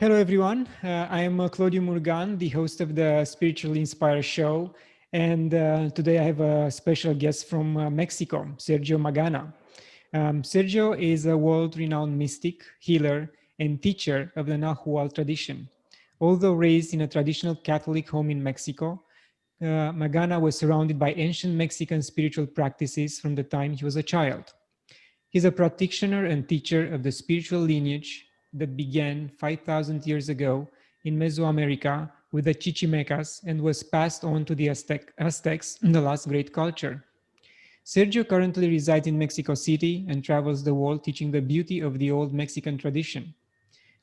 Hello, everyone. I am Claudiu Murgan, the host of the Spiritually Inspired show. And today I have a special guest from Mexico, Sergio Magana. Sergio is a world-renowned mystic, healer, and teacher of the Nahuatl tradition. Although raised in a traditional Catholic home in Mexico, Magana was surrounded by ancient Mexican spiritual practices from the time he was a child. He's a practitioner and teacher of the spiritual lineage that began 5,000 years ago in Mesoamerica with the chichimecas and was passed on to the Aztecs in the last great culture. Sergio currently resides in Mexico City and travels the world teaching the beauty of the old Mexican tradition.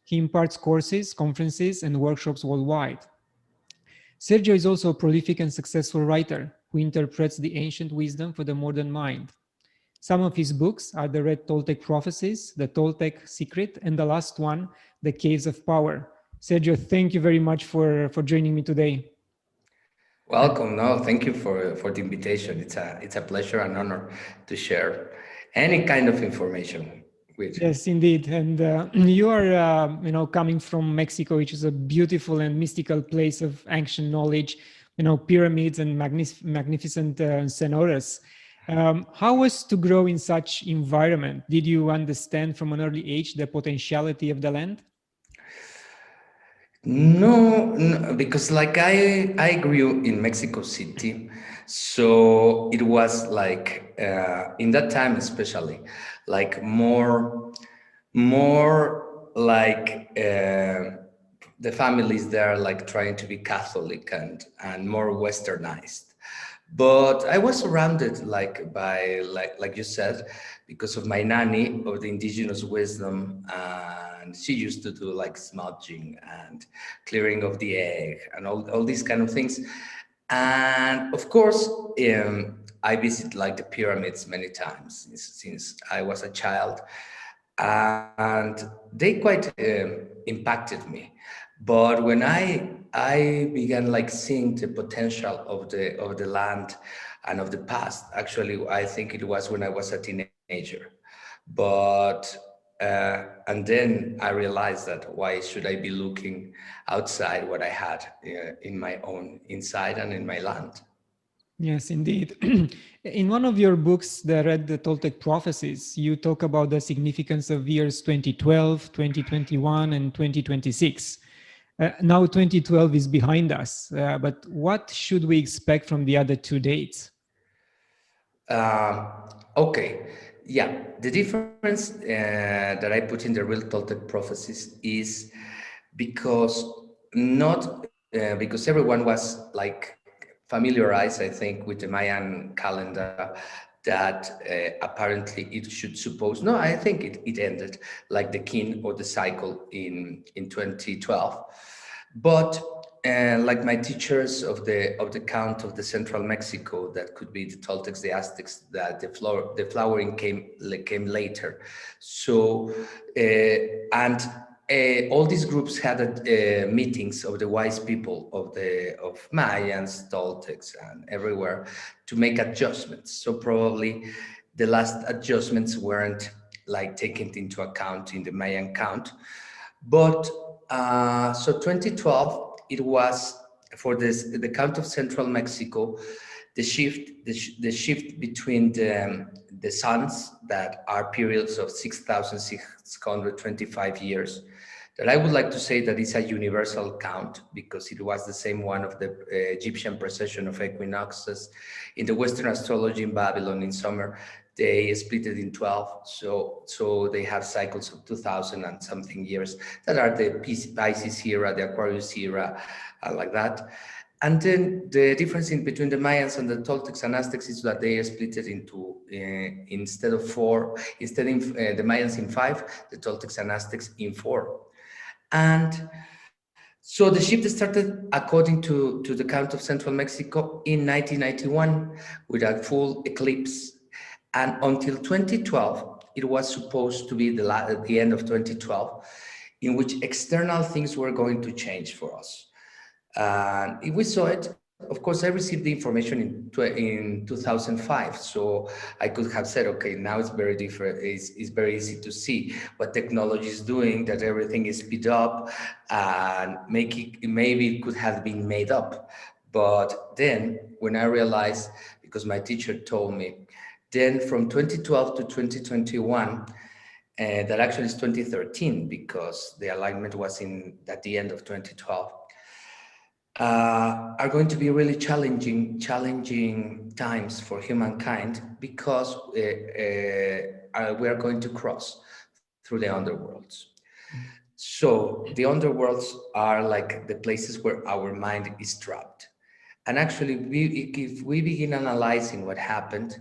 He imparts courses, conferences, and workshops worldwide. Sergio is also a prolific and successful writer who interprets the ancient wisdom for the modern mind. Some of his books are the Red Toltec Prophecies, the Toltec Secret, and the last one, The Caves of Power. Sergio, thank you very much for joining me today. Welcome. No, thank you for the invitation. It's a pleasure and honor to share any kind of information with you. Yes, indeed. And you are, coming from Mexico, which is a beautiful and mystical place of ancient knowledge, pyramids and magnificent cenotes. How was to grow in such environment? Did you understand from an early age the potentiality of the land? No, because like I grew in Mexico City, so it was like in that time especially, like more like the families there like trying to be Catholic and more westernized. But I was surrounded like by like you said, because of my nanny of the indigenous wisdom, and she used to do like smudging and clearing of the egg and all these kind of things. And of course, I visit like the pyramids many times since I was a child, and they quite impacted me. But when I began like seeing the potential of the land and of the past, actually, I think it was when I was a teenager. But and then I realized that why should I be looking outside what I had in my own inside and in my land? Yes, indeed. In one of your books, the Red Toltec Prophecies, you talk about the significance of years 2012, 2021, and 2026. Now 2012 is behind us, but what should we expect from the other two dates? Um, okay, yeah. The difference that I put in the real Toltec prophecies is because not because everyone was like familiarized, I think, with the Mayan calendar that apparently it should suppose. No, I think it ended like the kin or the cycle in 2012. But like my teachers of the count of the central Mexico, that could be the Toltecs, the Aztecs, that the flowering came later. So and all these groups had meetings of the wise people of Mayans, Toltecs, and everywhere to make adjustments. So probably the last adjustments weren't like taken into account in the Mayan count, but so 2012, it was for the count of central Mexico, the shift between the suns that are periods of 6,625 years. That I would like to say that it's a universal count because it was the same one of the Egyptian precession of equinoxes. In the Western astrology in Babylon in summer, they split it in 12. So they have cycles of 2,000 and something years that are the Pisces era, the Aquarius era, like that. And then the difference in between the Mayans and the Toltecs and Aztecs is that they are split it into instead of four, instead of the Mayans in five, the Toltecs and Aztecs in four. And so the shift started according to the count of central Mexico in 1991 with a full eclipse. And until 2012, it was supposed to be the end of 2012, in which external things were going to change for us. And we saw it of course, I received the information in 2005, so I could have said, okay, now it's very different. It's very easy to see what technology is doing, that everything is speed up, and make it, maybe it could have been made up. But then when I realized, because my teacher told me, then from 2012 to 2021, that actually is 2013 because the alignment was in at the end of 2012, are going to be really challenging times for humankind because we are going to cross through the underworlds. So the underworlds are like the places where our mind is trapped. And actually, if we begin analyzing what happened,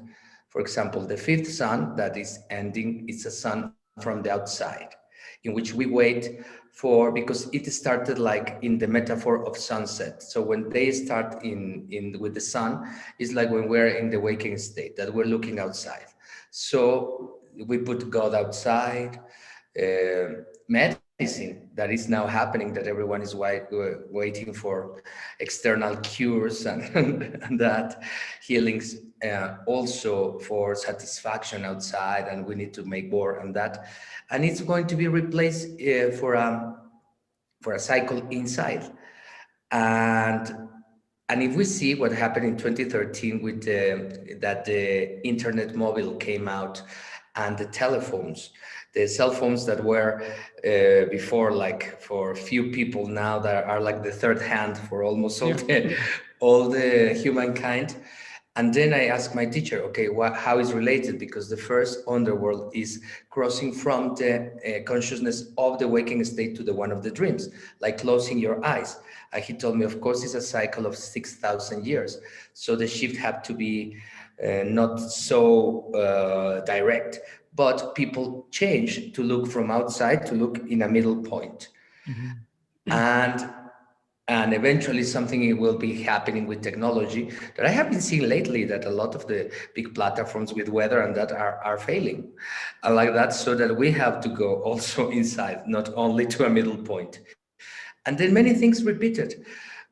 for example, the fifth sun that is ending, it's a sun from the outside, in which we wait for, because it started like in the metaphor of sunset. So when they start in with the sun, it's like when we're in the waking state, that we're looking outside. So we put God outside, medicine that is now happening, that everyone is waiting for external cures and that healings, also for satisfaction outside, and we need to make more and that, and it's going to be replaced for a cycle inside. And and if we see what happened in 2013 with that the internet mobile came out, and the telephones, the cell phones that were before like for few people, now that are like the third hand for almost all Yeah. the humankind. And then I asked my teacher, okay, how is related? Because the first underworld is crossing from the consciousness of the waking state to the one of the dreams, like closing your eyes. And he told me, of course, it's a cycle of 6,000 years. So the shift had to be not so direct, but people change to look from outside to look in a middle point. Mhm. And and eventually something will be happening with technology that I have been seeing lately, that a lot of the big platforms with weather and that are failing. I like that, so that we have to go also inside, not only to a middle point. And then many things repeated,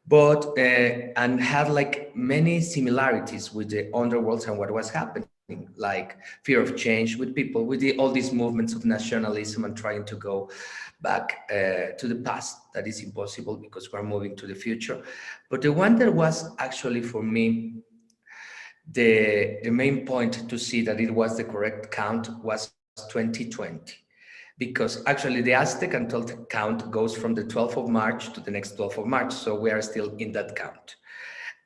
but and had like many similarities with the underworlds and what was happening, like fear of change with people, with all these movements of nationalism and trying to go back to the past. That is impossible because we're moving to the future. But the one that was actually for me the main point to see that it was the correct count was 2020, because actually the Aztec and Toltec count goes from the 12th of March to the next 12th of March, so we are still in that count.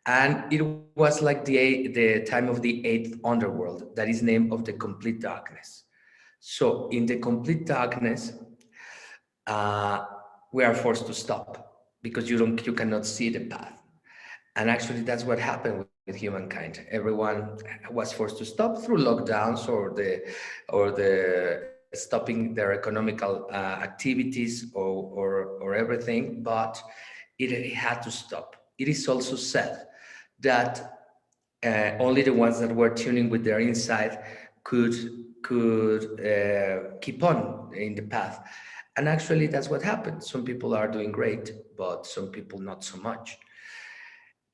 And it was like the time of the eighth underworld, that is named of the complete darkness. So in the complete darkness, uh, we are forced to stop because you cannot see the path. And actually, that's what happened with humankind. Everyone was forced to stop through lockdowns or the stopping their economical activities or everything, but it had to stop. It is also said that only the ones that were tuning with their inside could keep on in the path. And actually, that's what happened. Some people are doing great, but some people not so much.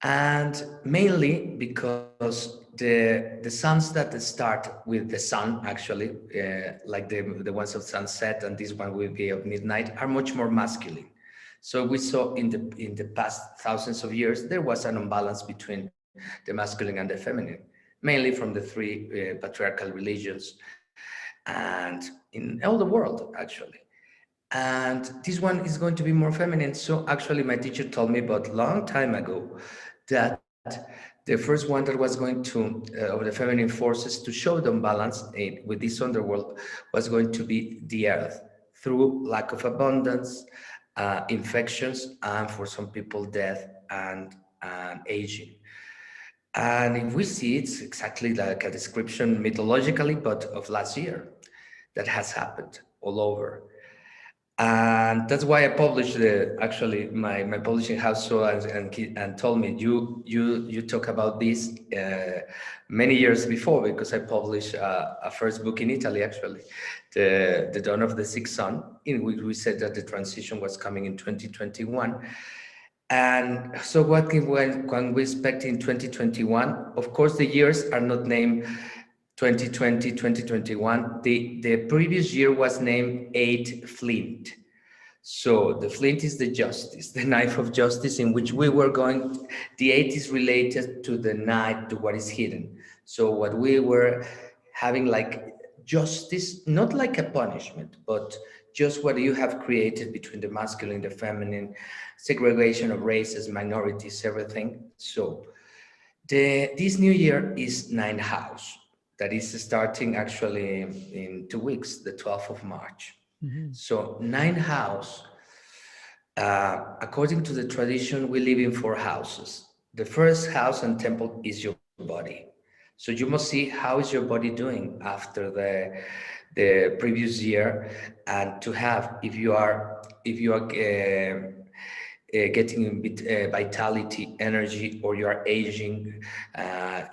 And mainly because the suns that start with the sun, actually, like the ones of sunset, and this one will be of midnight, are much more masculine. So we saw in the past thousands of years there was an imbalance between the masculine and the feminine, mainly from the three patriarchal religions and in all the world, actually. And this one is going to be more feminine. So actually, my teacher told me about long time ago that the first one that was going to of the feminine forces to show the imbalance with this underworld was going to be the earth, through lack of abundance, infections, and for some people death and aging. And if we see, it's exactly like a description mythologically, but of last year, that has happened all over. And that's why I published actually my publishing house saw and told me, you talk about this many years before, because I published a first book in Italy, actually, the Dawn of the Sixth Sun, in which we said that the transition was coming in 2021. And so what can we expect in 2021? Of course, the years are not named 2020, 2021. The previous year was named 8 Flint. So the flint is the justice, the knife of justice in which we were going. The 8 is related to the night, to what is hidden. So what we were having like justice, not like a punishment, but just what you have created between the masculine, the feminine, segregation of races, minorities, everything. So this new year is ninth house. That is starting actually in 2 weeks, the 12th of March. Mhm. So ninth house, according to the tradition, we live in 4 houses. The first house and temple is your body. So you must see how is your body doing after the previous year, and to have if you are getting a bit vitality, energy, or you are aging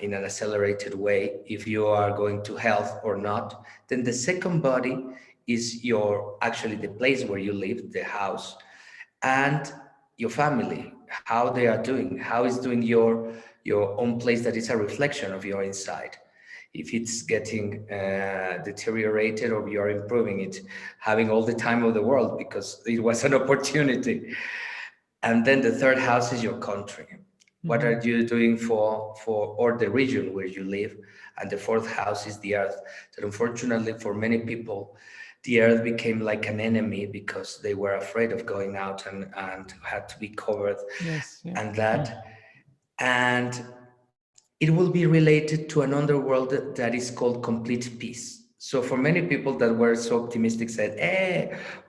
in an accelerated way, if you are going to health or not. Then the second body is your actually the place where you live, the house, and your family, how they are doing, how is doing your own place that is a reflection of your inside. If it's getting deteriorated or you're improving it, having all the time of the world because it was an opportunity. And then the third house is your country. What are Mhm. you doing for or the region where you live? And the fourth house is the earth. That unfortunately for many people, the earth became like an enemy because they were afraid of going out and had to be covered Yes. Yeah. and Mm. that. And it will be related to an underworld that is called complete peace. So for many people that were so optimistic said,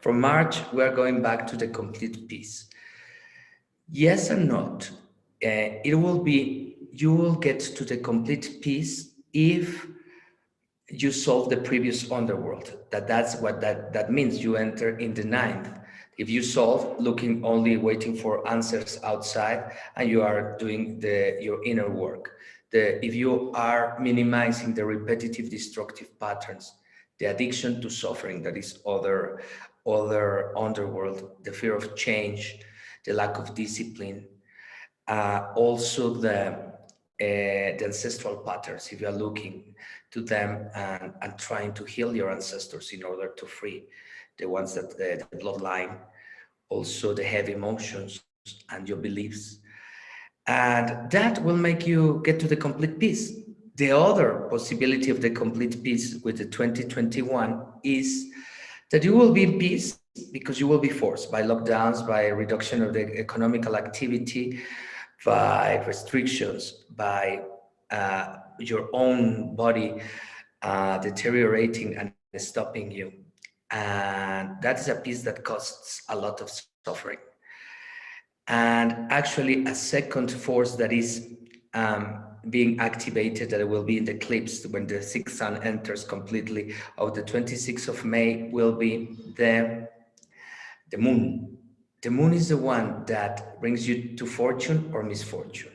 from March, we're going back to the complete peace. Yes and not. It will be, you will get to the complete peace if you solve the previous underworld. That's what that means. You enter in the ninth. If you solve, looking only waiting for answers outside, and you are doing your inner work. If you are minimizing the repetitive destructive patterns, the addiction to suffering, that is other underworld, the fear of change, the lack of discipline, also the ancestral patterns, if you are looking to them and trying to heal your ancestors in order to free the ones that the bloodline, also the heavy emotions and your beliefs. And that will make you get to the complete peace. The other possibility of the complete peace with the 2021 is that you will be in peace because you will be forced by lockdowns, by reduction of the economical activity, by restrictions, by your own body deteriorating and stopping you. And that is a piece that costs a lot of suffering. And actually, a second force that is being activated, that will be in the eclipse when the sixth sun enters completely of the 26th of May, will be the moon. The moon is the one that brings you to fortune or misfortune,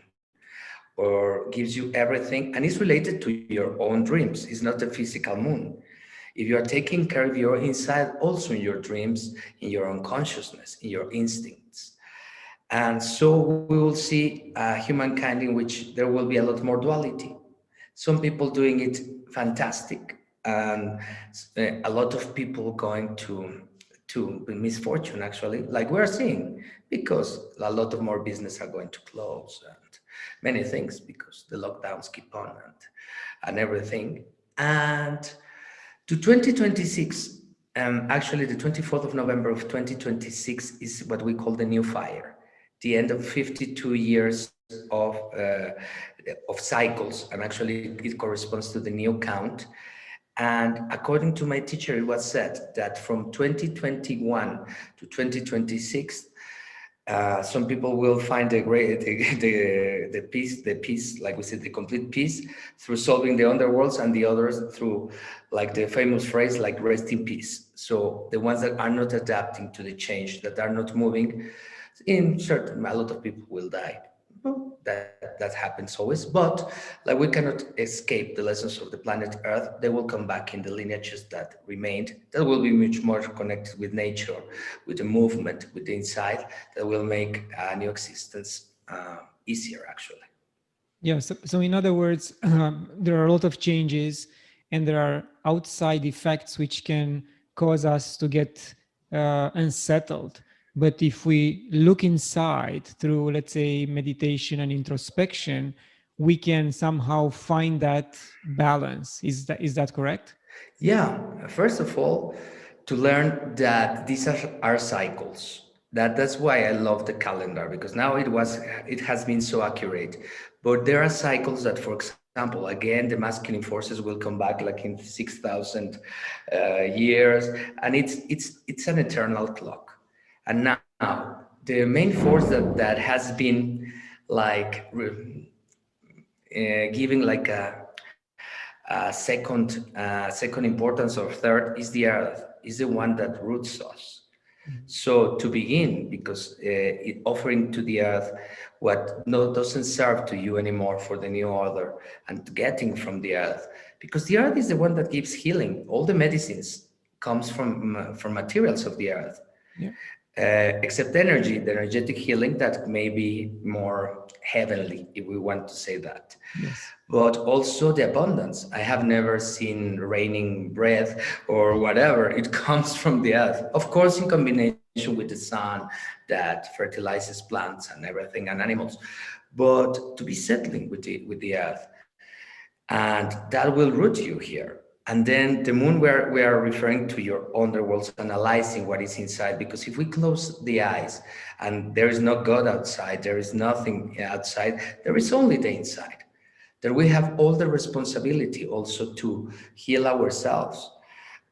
or gives you everything, and is related to your own dreams. It's not a physical moon. If you are taking care of your inside, also in your dreams, in your unconsciousness, in your instincts. And so we will see humankind in which there will be a lot more duality. Some people doing it fantastic, and a lot of people going to misfortune actually, like we're seeing, because a lot of more business are going to close and many things because the lockdowns keep on and everything. And to 2026, actually the 24th of November of 2026 is what we call the new fire, the end of 52 years of cycles, and actually it corresponds to the new count. And according to my teacher, it was said that from 2021 to 2026, some people will find the peace, like we said, the complete peace through solving the underworlds, and the others through, like the famous phrase, like rest in peace. So the ones that are not adapting to the change, that are not moving, in certain, a lot of people will die. Well, that happens always, but like we cannot escape the lessons of the planet Earth. They will come back in the lineages that remained. That will be much more connected with nature, with the movement, with the inside. That will make a new existence easier, actually. Yeah, so in other words, there are a lot of changes and there are outside effects which can cause us to get unsettled. But if we look inside through, let's say, meditation and introspection, we can somehow find that balance. Is that correct? Yeah, first of all, to learn that these are cycles. That's why I love the calendar, because now it has been so accurate. But there are cycles that, for example, again, the masculine forces will come back like in 6,000 years, and it's an eternal clock. And now the main force that has been like giving like second importance or third is the earth, is the one that roots us. So to begin, because it offering to the earth what no doesn't serve to you anymore for the new order, and getting from the earth, because the earth is the one that gives healing. All the medicines comes from materials of the earth, Yeah. except energy, the energetic healing that may be more heavenly, if we want to say that. Yes. But also the abundance. I have never seen raining breath or whatever. It comes from the earth. Of course, in combination with the sun that fertilizes plants and everything and animals, but to be settling with the earth. And that will root you here. And then the moon, where we are referring to your underworlds, analyzing what is inside. Because if we close the eyes and there is no God outside, there is nothing outside, there is only the inside. That we have all the responsibility also to heal ourselves,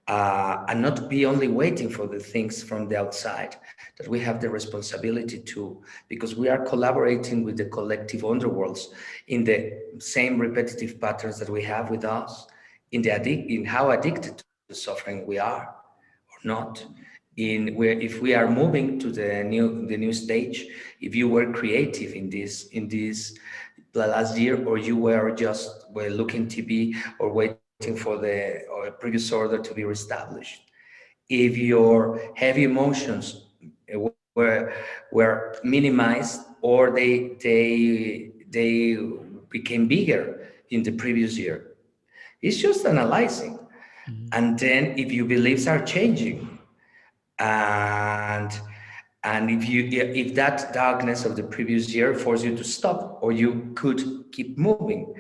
and not be only waiting for the things from the outside. That we have the responsibility to, because we are collaborating with the collective underworlds in the same repetitive patterns that we have with us, in how addicted to suffering we are or not, in where if we are moving to the new stage, if you were creative in this the last year, or you were just were looking TV or waiting for the or previous order to be reestablished. If your heavy emotions were minimized, or they became bigger in the previous year, it's just analyzing. Mhm. And then if your beliefs are changing, and if that darkness of the previous year forced you to stop, or you could keep moving.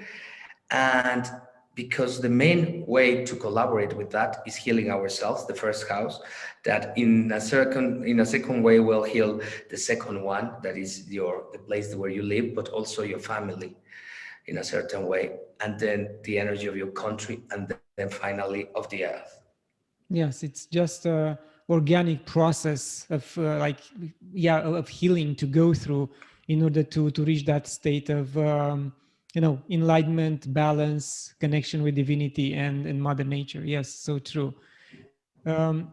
And because the main way to collaborate with that is healing ourselves, the first house, that in a second way will heal the second one, that is the place where you live, but also your family in a certain way, and then the energy of your country, and then finally of the earth. Yes, it's just a organic process of yeah, of healing to go through in order to reach that state of enlightenment, balance, connection with divinity and Mother Nature. Yes, so true.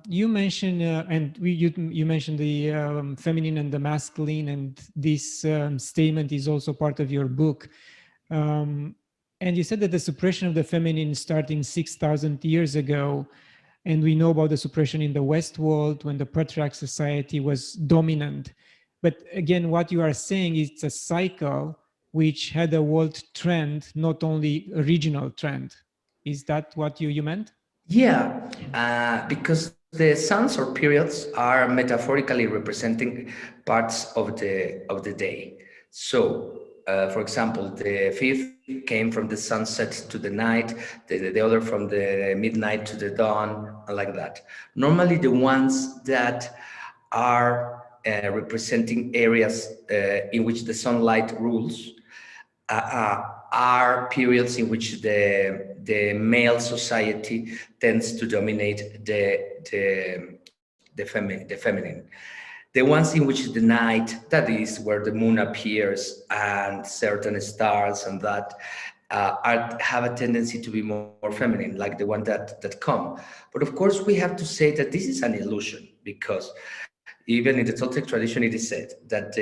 You mentioned and you mentioned the feminine and the masculine, and this statement is also part of your book. Um, and you said that the suppression of the feminine starting 6,000 years ago, and we know about the suppression in the West world when the patriarch society was dominant. But again, what you are saying is it's a cycle which had a world trend, not only a regional trend. Is that what you meant? Yeah, because the suns or periods are metaphorically representing parts of the day. So, for example, the fifth came from the sunset to the night, the other from the midnight to the dawn, and like that. Normally, the ones that are representing areas in which the sunlight rules are periods in which the male society tends to dominate the feminine. The ones in which the night, that is where the moon appears and certain stars and that have a tendency to be more feminine, like the one that come. But of course, we have to say that this is an illusion, because Even in the Toltec tradition, it is said that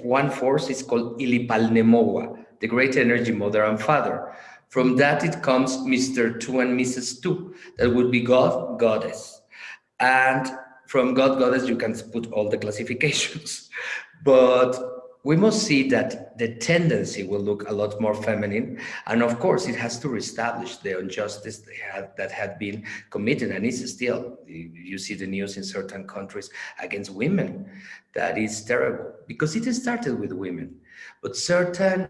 one force is called Ilipalnemoa, the great energy mother and father. From that, it comes Mr. Two and Mrs. Two. That would be God, goddess. And from God, goddess, you can put all the classifications. But we must see that the tendency will look a lot more feminine. And of course, it has to reestablish the injustice that had been committed and is still. You see the news in certain countries against women. That is terrible because it started with women. But certain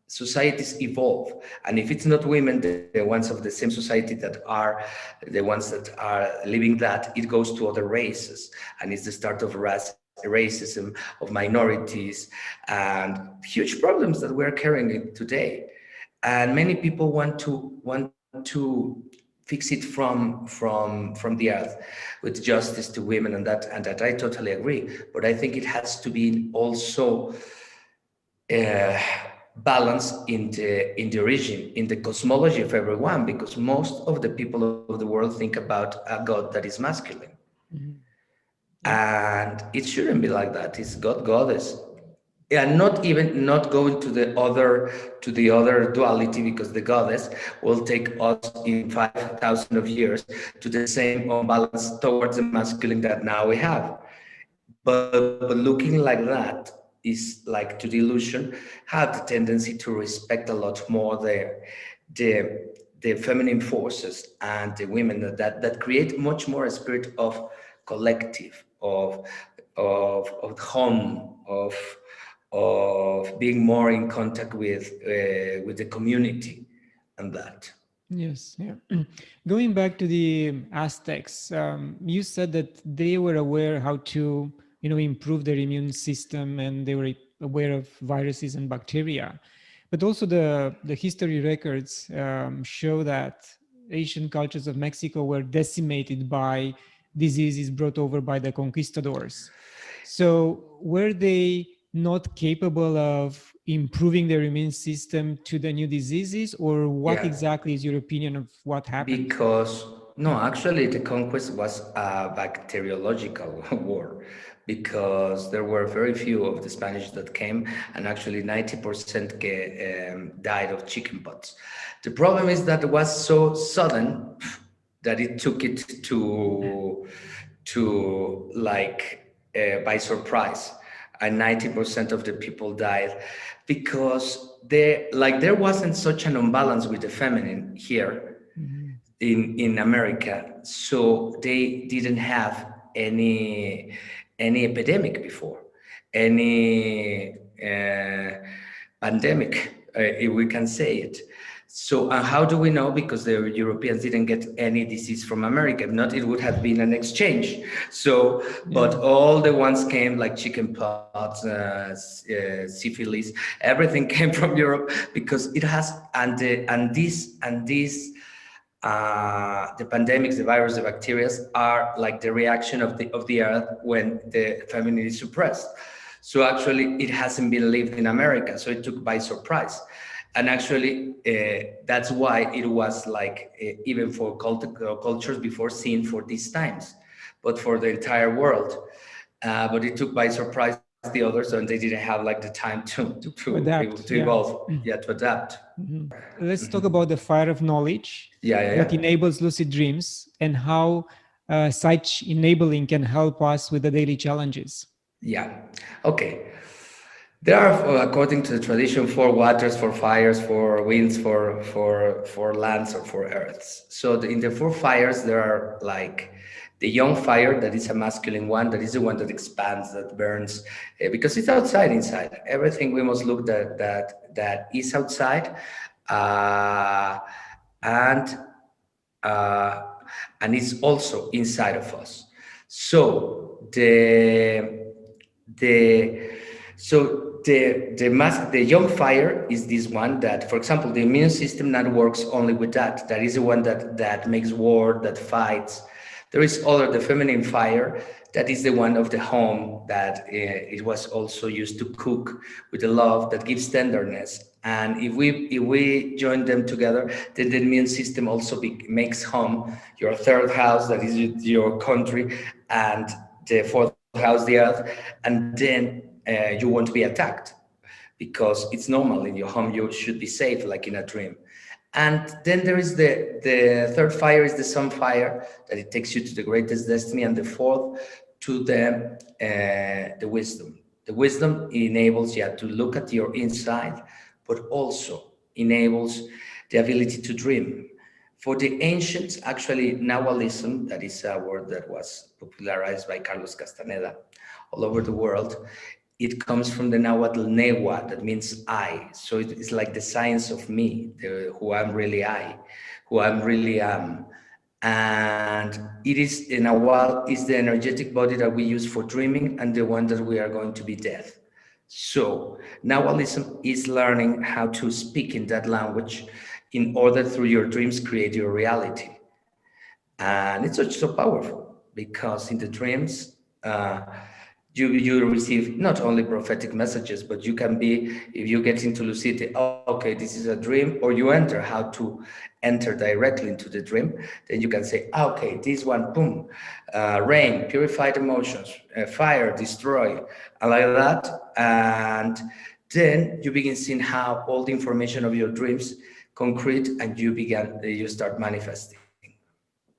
societies evolve, and if it's not women, the ones of the same society that are the ones that are living that, it goes to other races, and it's the start of racism, of minorities, and huge problems that we're carrying it today. And many people want to fix it from the earth with justice to women, and that I totally agree. But I think it has to be also uh, balance in the origin, in the cosmology of everyone, because most of the people of the world think about a god that is masculine, Mhm. Yeah. and it shouldn't be like that. It's god goddess, and not even not going to the other duality, because the goddess will take us in 5,000 of years to the same unbalance towards the masculine that now we have. But looking like that is like to the illusion, have the tendency to respect a lot more the feminine forces and the women that create much more a spirit of collective, of home, of being more in contact with the community, and that. Yes, yeah. Going back to the Aztecs, you said that they were aware how to, improve their immune system, and they were aware of viruses and bacteria. But also the history records show that Asian cultures of Mexico were decimated by diseases brought over by the conquistadors. So were they not capable of improving their immune system to the new diseases, or what Yeah. exactly is your opinion of what happened? Because no, actually, the conquest was a bacteriological war, because there were very few of the Spanish that came, and actually 90% died of chickenpox. The problem is that it was so sudden that it took it to like by surprise, and 90% of the people died because there wasn't such an imbalance with the feminine here Mhm. in America, so they didn't have any epidemic before, any pandemic, if we can say it. So how do we know? Because the Europeans didn't get any disease from America. If not, it would have been an exchange. So, but Yeah. all the ones came like chickenpox, syphilis, everything came from Europe, because it has, and the pandemics, the virus, the bacteria are like the reaction of the earth when the feminine is suppressed. So actually, it hasn't been lived in America, so it took by surprise. And actually, that's why it was like even for cultures before seen for these times, but for the entire world. But it took by surprise the others, and they didn't have like the time To adapt. to Yeah. evolve, yeah, to adapt. Mhm. Let's talk about the fire of knowledge Yeah, yeah, that yeah. enables lucid dreams, and how such enabling can help us with the daily challenges. Yeah. Okay. There are, according to the tradition, four waters, four fires, four winds, for lands, or four earths. So in the four fires, there are like the young fire, that is a masculine one, that is the one that expands, that burns, because it's outside, inside. Everything we must look that is outside, uh, and uh, and it's also inside of us. So the the young fire is this one that, for example, the immune system not works only with that. That is the one that makes war, that fights. There is other, the feminine fire, that is the one of the home that it was also used to cook with the love that gives tenderness. And if we join them together, then the immune system also makes home your third house, that is your country, and the fourth house, the earth, and then you won't be attacked because it's normal in your home. You should be safe, like in a dream. And then there is the third fire is the sun fire, that it takes you to the greatest destiny, and the fourth to the wisdom. The wisdom enables you to look at your inside, but also enables the ability to dream. For the ancients, actually, Nahualism, that is a word that was popularized by Carlos Castaneda all over the world, it comes from the Nahuatl Newa, that means I. So it's like the science of me, who I'm really I, who I'm really am. And it is in a while is the energetic body that we use for dreaming, and the one that we are going to be death. So Nahualism is learning how to speak in that language in order through your dreams create your reality. And it's so powerful because in the dreams, you receive not only prophetic messages, but you can be, if you get into lucidity, okay, this is a dream, or you enter how to enter directly into the dream, then you can say, okay, this one, boom, rain, purified emotions, fire, destroy, and like that. And then you begin seeing how all the information of your dreams concrete, and you start manifesting.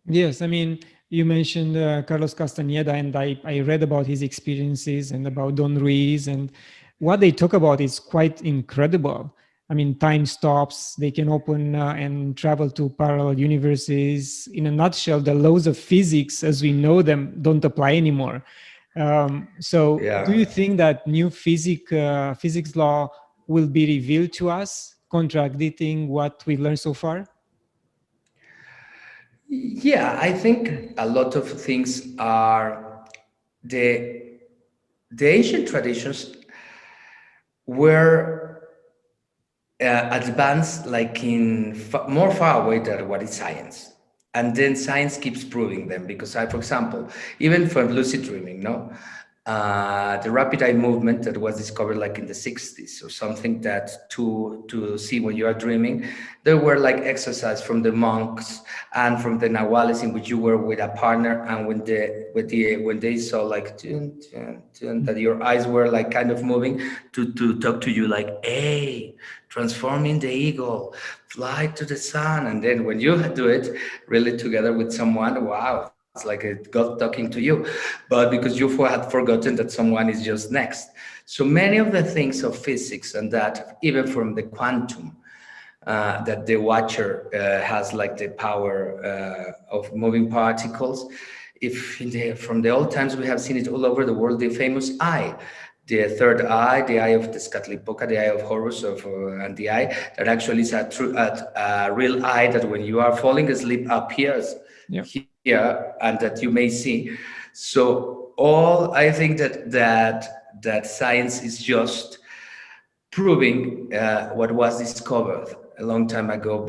Yes, I mean, you mentioned Carlos Castaneda, and I read about his experiences and about Don Ruiz, and what they talk about is quite incredible. I mean, time stops, they can open and travel to parallel universes. In a nutshell, the laws of physics as we know them don't apply anymore. So, do Yeah. you think that new physics law will be revealed to us, contradicting what we learned so far? Yeah, I think a lot of things are the the ancient traditions were advanced like in more far away than what is science, and then science keeps proving them because I, for example, even for lucid dreaming, no, the rapid eye movement that was discovered like in the 60s or something, that to see when you are dreaming, there were like exercise from the monks and from the Nahuales in which you were with a partner, and when they saw like tun, tun, tun, that your eyes were like kind of moving to talk to you like, hey, transforming the eagle, fly to the sun. And then when you do it really together with someone, wow, it's like a God talking to you, but because you had forgotten that someone is just next. So many of the things of physics, and that even from the quantum, that the watcher has like the power of moving particles. If from the old times we have seen it all over the world, the famous eye, the third eye, the eye of the Scatlipoca, the eye of Horus, and the eye that actually is a real eye that when you are falling asleep appears Yeah. here and that you may see. So all I think that science is just proving what was discovered a long time ago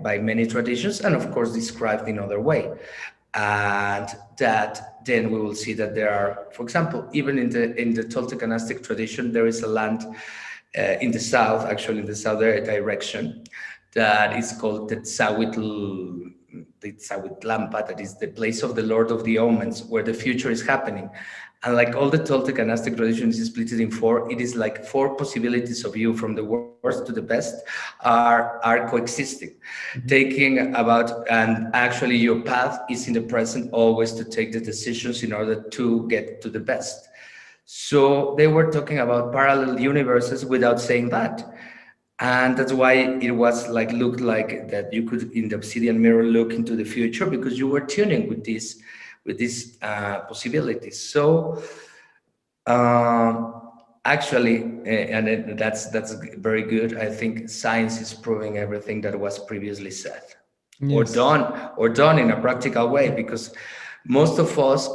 by many traditions, and of course described in other way. And that then we will see that there are, for example, even in the Toltec and Aztec tradition, there is a land in the south, actually in the southern direction, that is called the Tzawitlampa, that is the place of the Lord of the Omens, where the future is happening. And like all the Toltec and Aztec traditions is split in four, it is like four possibilities of you from the worst to the best are coexisting, Mhm. taking about, and actually your path is in the present always to take the decisions in order to get to the best. So they were talking about parallel universes without saying that. And that's why it was like looked like that you could in the obsidian mirror look into the future, because you were tuning with these possibilities. So um, actually, that's very good. I think science is proving everything that was previously said Yes. or done in a practical way, because most of us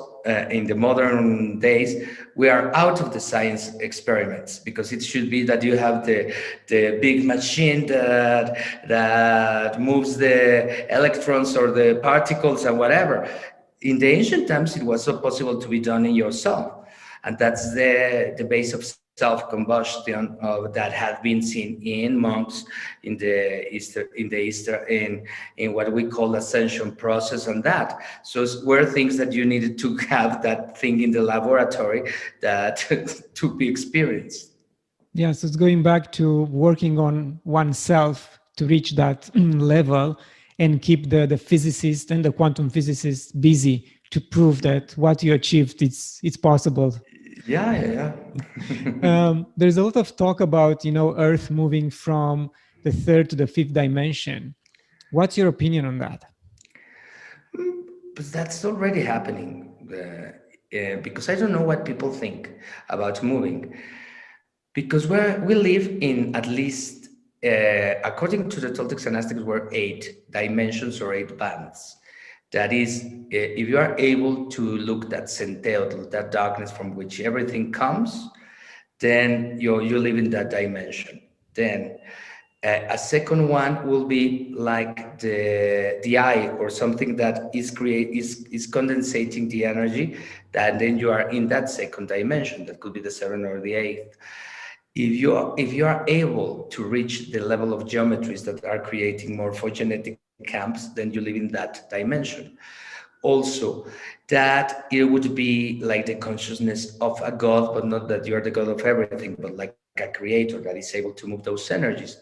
in the modern days, we are out of the science experiments, because it should be that you have the big machine that moves the electrons or the particles and whatever. in the ancient times, it was so possible to be done in yourself, and that's the base of self-combustion that had been seen in monks in what we call ascension process, and that so were things that you needed to have that thing in the laboratory that to be experienced. Yeah, so it's going back to working on oneself to reach that level and keep the physicists and the quantum physicists busy to prove that what you achieved it's possible. Yeah, yeah, There's a lot of talk about Earth moving from the third to the fifth dimension. What's your opinion on that? but that's already happening. Because I don't know what people think about moving. Because we live in at least, according to the Toltecs and Aztecs, were 8 dimensions or 8 bands. That is, if you are able to look that centeotl, that darkness from which everything comes, then you live in that dimension. Then a second one will be like the eye or something that is condensating the energy, that then you are in that second dimension. That could be the seventh or the eighth. If you are able to reach the level of geometries that are creating morphogenetic camps, then you live in that dimension. Also, that it would be like the consciousness of a god, but not that you're the god of everything, but like a creator that is able to move those energies.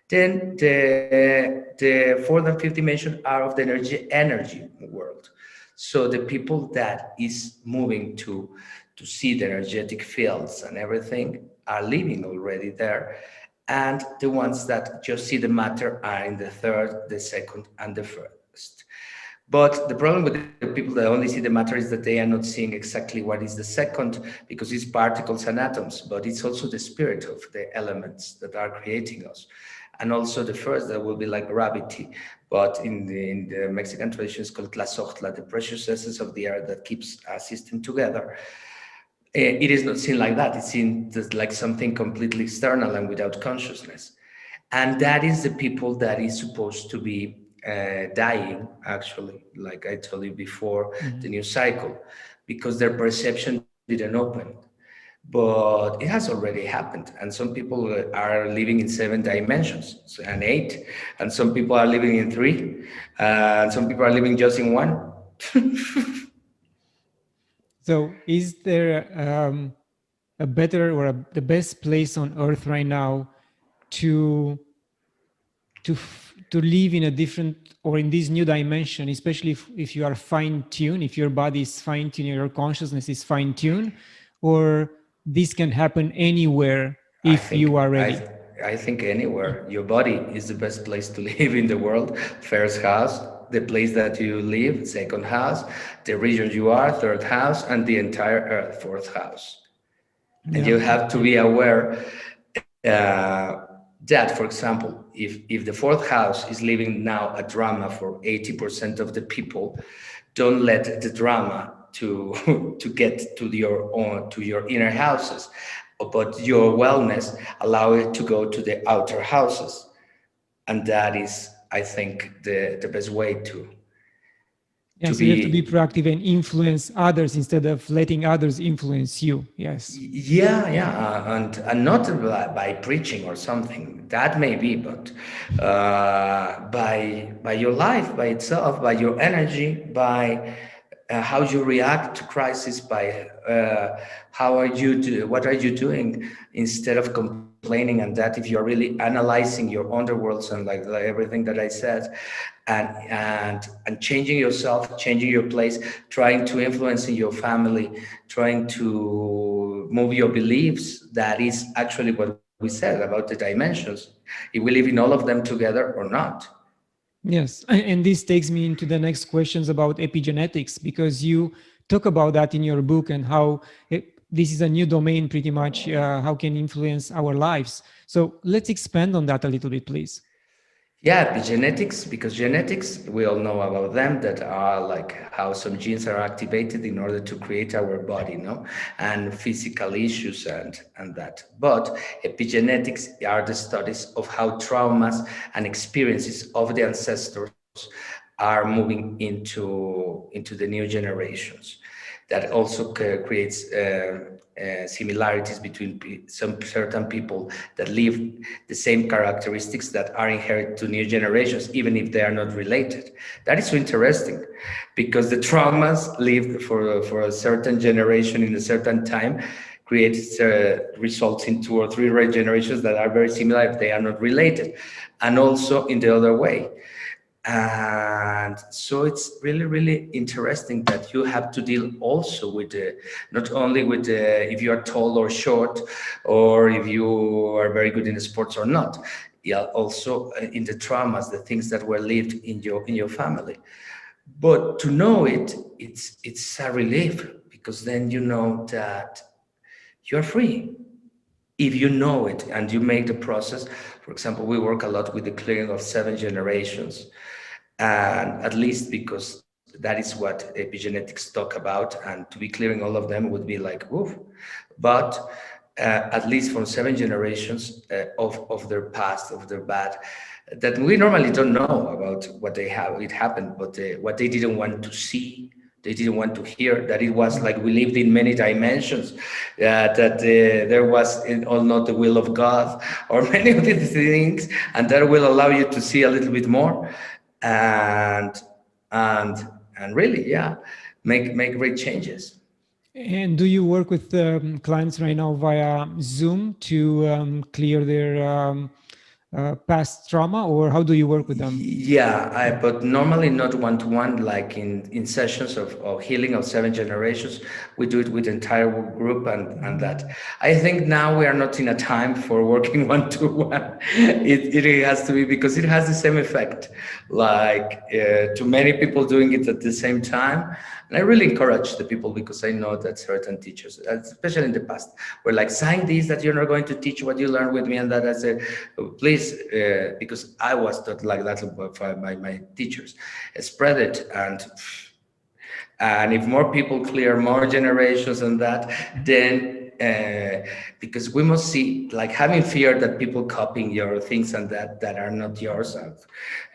Then the fourth and fifth dimension are of the energy world. So the people that is moving to see the energetic fields and everything are living already there. And the ones that just see the matter are in the third, the second, and the first. But the problem with the people that only see the matter is that they are not seeing exactly what is the second, because it's particles and atoms, but it's also the spirit of the elements that are creating us. And also the first, that will be like gravity, but in the Mexican tradition, it's called tlazochtla, the precious essence of the earth that keeps a system together. It is not seen like that. It's seen just like something completely external and without consciousness. And that is the people that is supposed to be dying, actually, like I told you before, the Mhm. new cycle, because their perception didn't open. But it has already happened. And some people are living in 7 dimensions and 8, and some people are living in 3, and some people are living just in one. So, is there a better or the best place on Earth right now to to live in a different or in this new dimension, especially if you are fine-tuned, if your body is fine-tuned, your consciousness is fine-tuned, or this can happen anywhere I if you think are ready? I I think anywhere. Your body is the best place to live in the world. First house, the place that you live, second house, the region you are, third house, and the entire earth, fourth house. And Yeah. you have to be aware that, for example, if the fourth house is living now a drama for 80% of the people, don't let the drama to get to your inner houses, but your wellness allow it to go to the outer houses, and that is, I think, the best way Yeah, to so you have to be be. proactive and influence others instead of letting others influence you. Yes. Yeah, yeah, and not by preaching or something. That may be, but by your life, by itself, by your energy, by how you react to crisis, by what are you doing instead of complaining, and that if you are really analyzing your underworlds and like everything that I said, and changing yourself, changing your place, trying to influence in your family, trying to move your beliefs. That is actually what we said about the dimensions. If we live in all of them together or not. Yes, and this takes me into the next questions about epigenetics, because you talk about that in your book and how this is a new domain pretty much, how can influence our lives. So let's expand on that a little bit, please. Yeah, epigenetics, because genetics, we all know about them, that are like how some genes are activated in order to create our body, no? And physical issues and that. But epigenetics are the studies of how traumas and experiences of the ancestors are moving into the new generations. That also creates similarities between some certain people that live the same characteristics that are inherited to new generations, even if they are not related. That is so interesting, because the traumas lived for a certain generation in a certain time creates results in two or three generations that are very similar if they are not related, and also in the other way. And so it's really, really interesting that you have to deal also with the, not only with the, if you are tall or short, or if you are very good in sports or not. Yeah, also in the traumas, the things that were lived in your family. But to know it, it's a relief, because then you know that you're free. If you know it and you make the process, for example, we work a lot with the clearing of 7 generations, and at least because that is what epigenetics talk about, and to be clearing all of them would be like woof. But at least from 7 generations of their past, of their bad, that we normally don't know about what they have, it happened, but what they didn't want to see, they didn't want to hear, that it was like we lived in many dimensions, that there was all not the will of God, or many of these things, and that will allow you to see a little bit more, and and and really, yeah, make great changes. And do you work with clients right now via Zoom to clear their past trauma, or how do you work with them? Yeah, but normally not one to one, like in sessions of healing of 7 generations. We do it with the entire group, and that. I think now we are not in a time for working one to one. It has to be, because it has the same effect, like to many people doing it at the same time. And I really encourage the people, because I know that certain teachers, especially in the past, were like, sign this that you're not going to teach what you learned with me. And that I said, oh, please, because I was taught like that by my teachers, spread it. And if more people clear more generations and that, then because we must see, like, having fear that people copying your things and that are not yours, and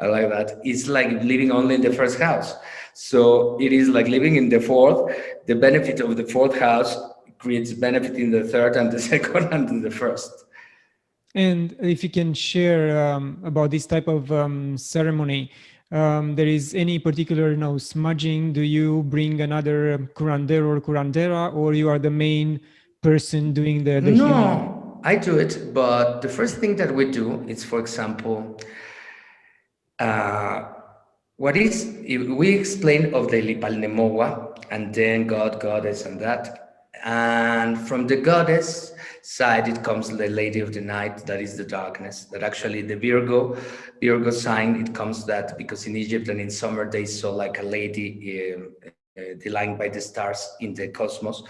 like that, it's like living only in the first house. So it is like living in the fourth. The benefit of the fourth house creates benefit in the third and the second and the first. And if you can share about this type of ceremony, there is any particular, smudging? Do you bring another curandero or curandera, or you are the main person doing the healing? No, I do it, but the first thing that we do is, for example, uh, what is, we explain of the Lipalnemowa, and then God, goddess, and that. And from the goddess side, it comes the lady of the night, that is the darkness. That actually the Virgo sign, it comes that because in Egypt and in summer they saw like a lady the line by the stars in the cosmos,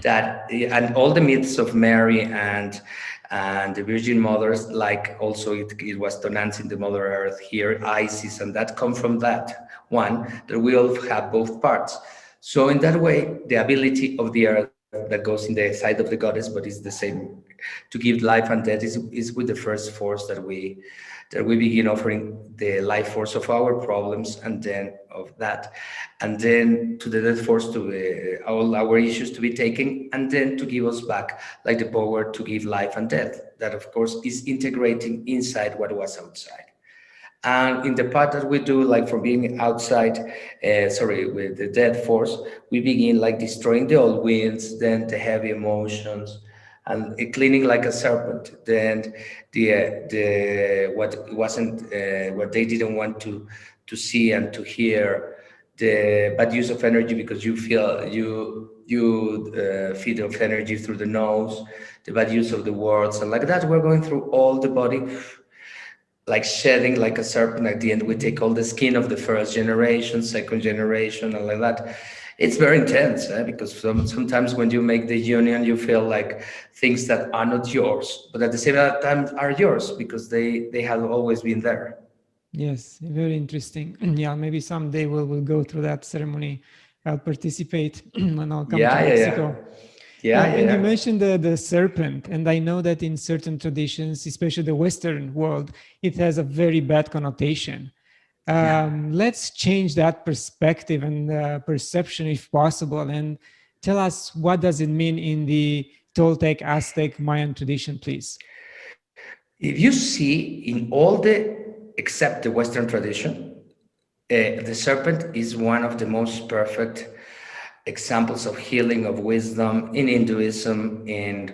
that and all the myths of Mary and the Virgin Mothers, like also it was Tonans in the Mother Earth here, Isis, and that come from that one, that we all have both parts. So in that way, the ability of the earth that goes in the side of the goddess, but is the same, to give life and death, is with the first force that we begin offering the life force of our problems, and then of that, and then to the death force, to all our issues to be taken, and then to give us back like the power to give life and death. That of course is integrating inside what was outside. And in the part that we do, like from being outside, with the death force, we begin like destroying the old winds, then the heavy emotions, and cleaning like a serpent. Then the what wasn't what they didn't want to see and to hear, the bad use of energy, because you feel you feed of energy through the nose, the bad use of the words, and like that we're going through all the body, like shedding like a serpent. At the end, we take all the skin of the first generation, second generation, and like that. It's very intense, because sometimes when you make the union, you feel like things that are not yours, but at the same time are yours, because they have always been there. Yes, very interesting. Yeah, maybe someday we'll go through that ceremony. I'll participate when I'll come to Yeah, yeah, yeah, Mexico. yeah, yeah, And you yeah. mentioned the serpent, and I know that in certain traditions, especially the Western world, it has a very bad connotation. Let's change that perspective and perception if possible, and tell us what does it mean in the Toltec, Aztec, Mayan tradition, please. If you see in all the, except the Western tradition, the serpent is one of the most perfect examples of healing, of wisdom in Hinduism and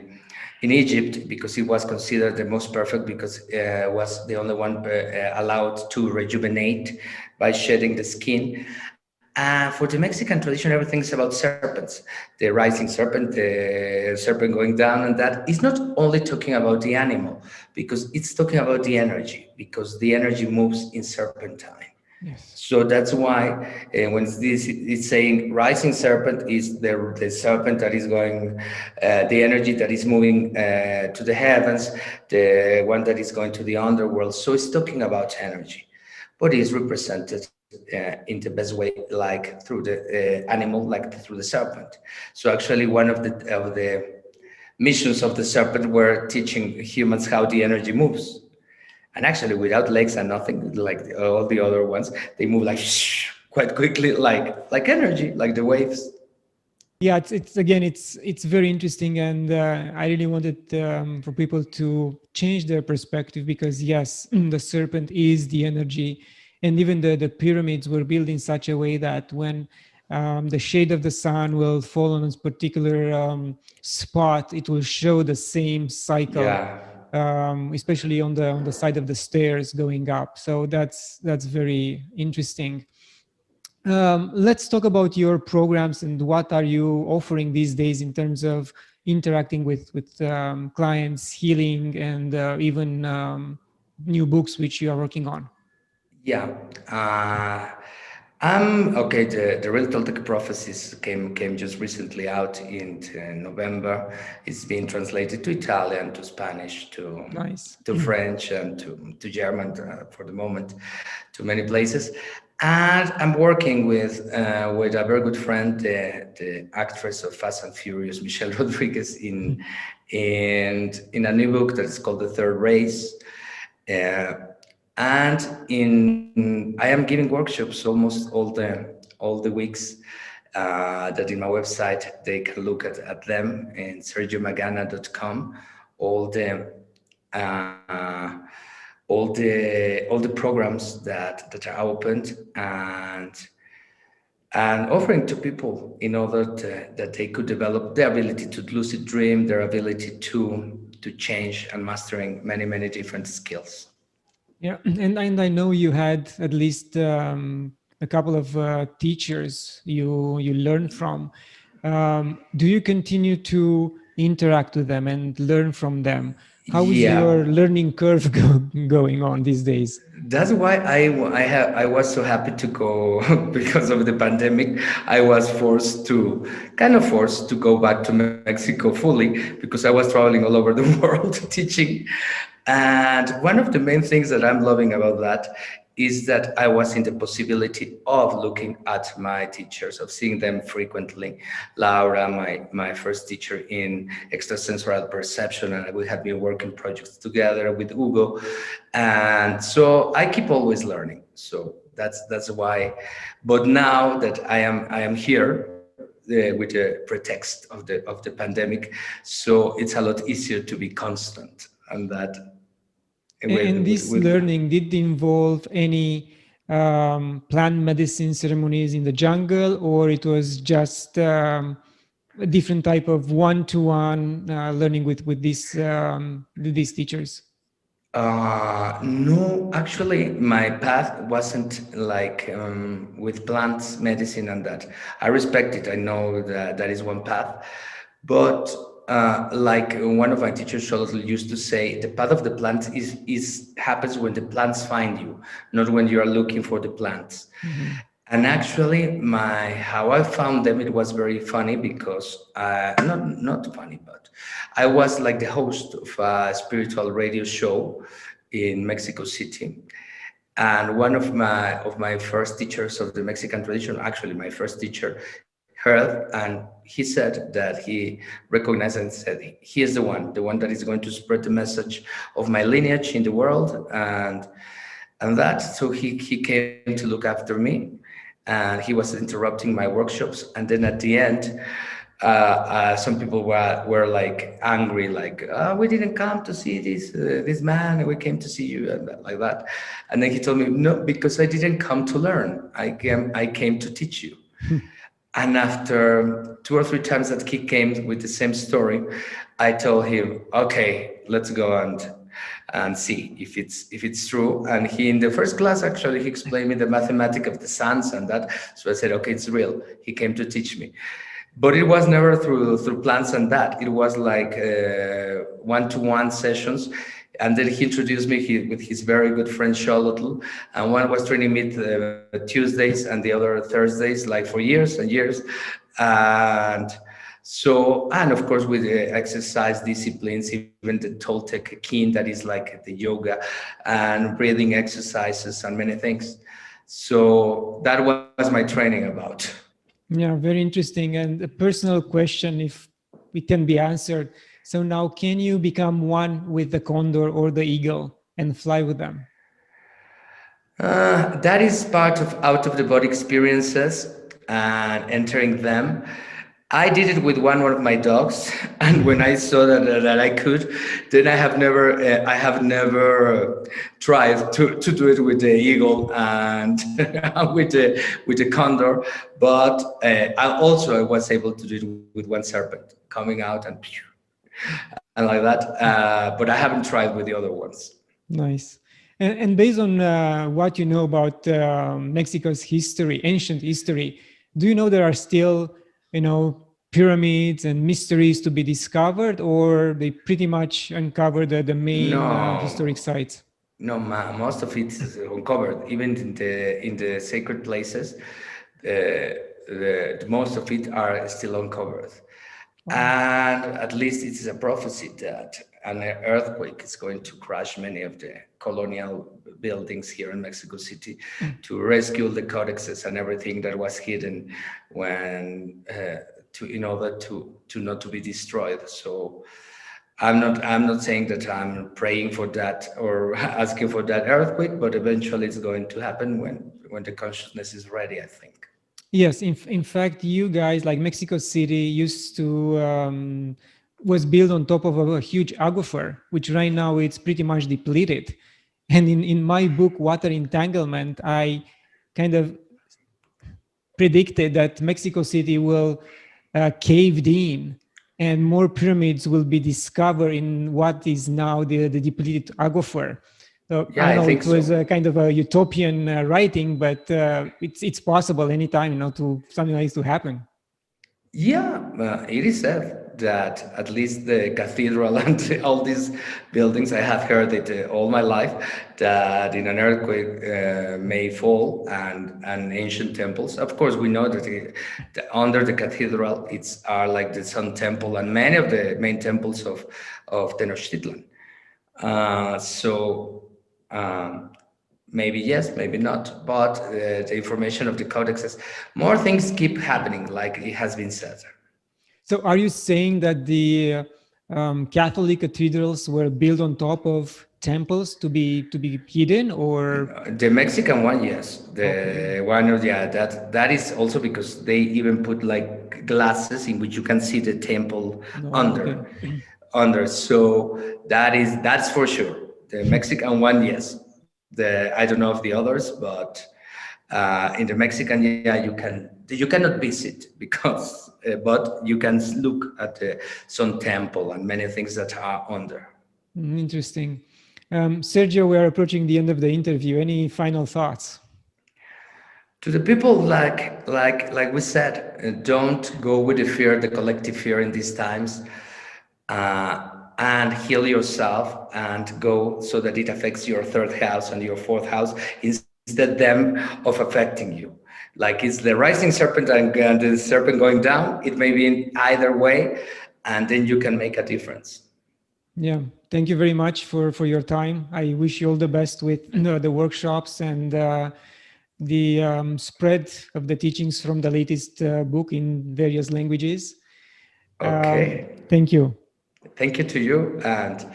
in Egypt, because he was considered the most perfect because was the only one allowed to rejuvenate by shedding the skin. And for the Mexican tradition, everything is about serpents. The rising serpent, the serpent going down, and that is not only talking about the animal, because it's talking about the energy, because the energy moves in serpentine. Yes. So that's why when this is saying rising serpent is the serpent that is going, the energy that is moving to the heavens, the one that is going to the underworld. So it's talking about energy, but it's represented in the best way, like through the animal, like through the serpent. So actually, one of the missions of the serpent were teaching humans how the energy moves. And actually, without legs and nothing, like all the other ones, they move like quite quickly, like energy, like the waves. Yeah, it's again, it's very interesting, and I really wanted for people to change their perspective, because yes, the serpent is the energy, and even the pyramids were built in such a way that when the shade of the sun will fall on a particular spot, it will show the same cycle, Yeah. especially on the side of the stairs going up. So that's very interesting. Let's talk about your programs and what are you offering these days in terms of interacting with clients, healing, and even new books which you are working on. Yeah. I'm okay. The Red Toltec Prophecies came just recently out in November. It's been translated to Italian, to Spanish, Nice. to French, and to German for the moment, to many places. And I'm working with a very good friend, the actress of Fast and Furious, Michelle Rodriguez, in a new book that is called The Third Race. Uh, and I am giving workshops almost all the weeks. That in my website they can look at them in sergiomagana.com. All the uh, all the programs that are opened, and offering to people in order that they could develop their ability to lucid dream, their ability to change, and mastering many different skills. Yeah, and I know you had at least a couple of teachers you learned from. Do you continue to interact with them and learn from them? How is Yeah, your learning curve going on these days? that's why I was so happy to go because of the pandemic. I was forced to go back to Mexico fully because I was traveling all over the world teaching. And one of the main things that I'm loving about that is that I was in the possibility of looking at my teachers, of seeing them frequently. Laura, my first teacher in extrasensorial perception, and we had been working projects together with Hugo. And so I keep always learning. So that's why. But now that I am here with the pretext of the pandemic, so it's a lot easier to be constant, and that And this with learning did involve any plant medicine ceremonies in the jungle, or it was just a different type of one-to-one learning with these teachers? No, actually, my path wasn't like with plants medicine and that. I respect it. I know that that is one path, but like one of my teachers Charlotte used to say, the path of the plant is happens when the plants find you, not when you are looking for the plants. Mhm. And actually, my how I found them, it was very funny because not funny, but I was like the host of a spiritual radio show in Mexico City, and one of my first teachers of the Mexican tradition, actually my first teacher, heard, and he said that he recognized and said he is the one that is going to spread the message of my lineage in the world, and that. So he came to look after me, and he was interrupting my workshops. And then at the end, some people were like angry, like, we didn't come to see this man, we came to see you, and like that. And then he told me, no, because I didn't come to learn. I came to teach you. And after 2 or 3 times that he came with the same story, I told him, okay, let's go and see if it's true. And he, in the first class, actually, he explained me the mathematics of the suns and that. So I said, okay, it's real. He came to teach me. But it was never through plans and that. It was like one-to-one sessions. And then he introduced me with his very good friend Charlotte, and one was training me Tuesdays and the other Thursdays, like for years and years. And so, and of course, with the exercise disciplines, even the Toltec keen, that is like the yoga and breathing exercises and many things. So that was my training about. Yeah, very interesting. And a personal question, if it can be answered. So now, can you become one with the condor or the eagle and fly with them? That is part of out of the body experiences and entering them. I did it with one of my dogs, and when I saw that I could, then I have never tried to do it with the eagle and with the condor. But I was able to do it with one serpent coming out and phew, and like that. But I haven't tried with the other ones. Nice. And based on what you know about Mexico's history, ancient history, do you know there are still, pyramids and mysteries to be discovered, or they pretty much uncover the main historic No, sites? no, most of it is uncovered. Even in the sacred places, the most of it are still uncovered. Wow. And at least it is a prophecy that an earthquake is going to crash many of the colonial buildings here in Mexico City to rescue the codexes and everything that was hidden when in order to not to be destroyed. So I'm not saying that I'm praying for that or asking for that earthquake, but eventually it's going to happen when the consciousness is ready, I think. Yes, in fact, you guys, like Mexico City, used to was built on top of a huge aquifer, which right now it's pretty much depleted. And in my book, Water Entanglement, I kind of predicted that Mexico City will caved in and more pyramids will be discovered in what is now the depleted aquifer. So Yeah, I I know think it was so. a kind of a utopian writing, but it's possible anytime, to something like this to happen. Yeah, it is said that at least the cathedral and all these buildings, I have heard it all my life, that in an earthquake may fall and ancient temples. Of course, we know that under the cathedral, it's are like the Sun Temple and many of the main temples of Tenochtitlan. So maybe yes, maybe not, but the information of the codexes, more things keep happening, like it has been said. So are you saying that the Catholic cathedrals were built on top of temples to be hidden, or The Mexican one, yes. okay? The one, yeah, that is also because they even put like glasses in which you can see the temple No, okay. under. So that's for sure. The Mexican one, yes. I don't know of the others, but in the Mexican, yeah, you cannot visit because, but you can look at the Sun Temple and many things that are under. Interesting. Sergio, we are approaching the end of the interview. Any final thoughts? To the people, like we said, don't go with the fear, the collective fear in these times, and heal yourself and go so that it affects your third house and your fourth house instead them of affecting you. Like it's the rising serpent and the serpent going down. It may be in either way, and then you can make a difference. Yeah, thank you very much for your time. I wish you all the best with the workshops and the spread of the teachings from the latest book in various languages. Okay. Thank you. Thank you to you, and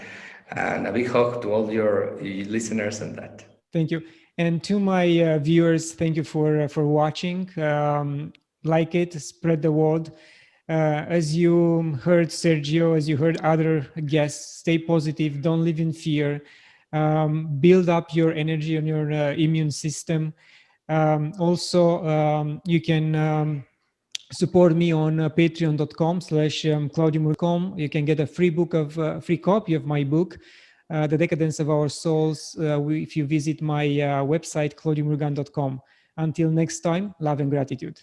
a big hug to all your listeners and that. Thank you. And to my viewers, thank you for watching. Like it, spread the word. As you heard Sergio, as you heard other guests, stay positive, don't live in fear. Build up your energy and your immune system. Also, you can support me on patreon.com/claudiu.com. You can get a free book of free copy of my book, The Decadence of Our Souls, if you visit my website, claudiumurgan.com. Until next time, love and gratitude.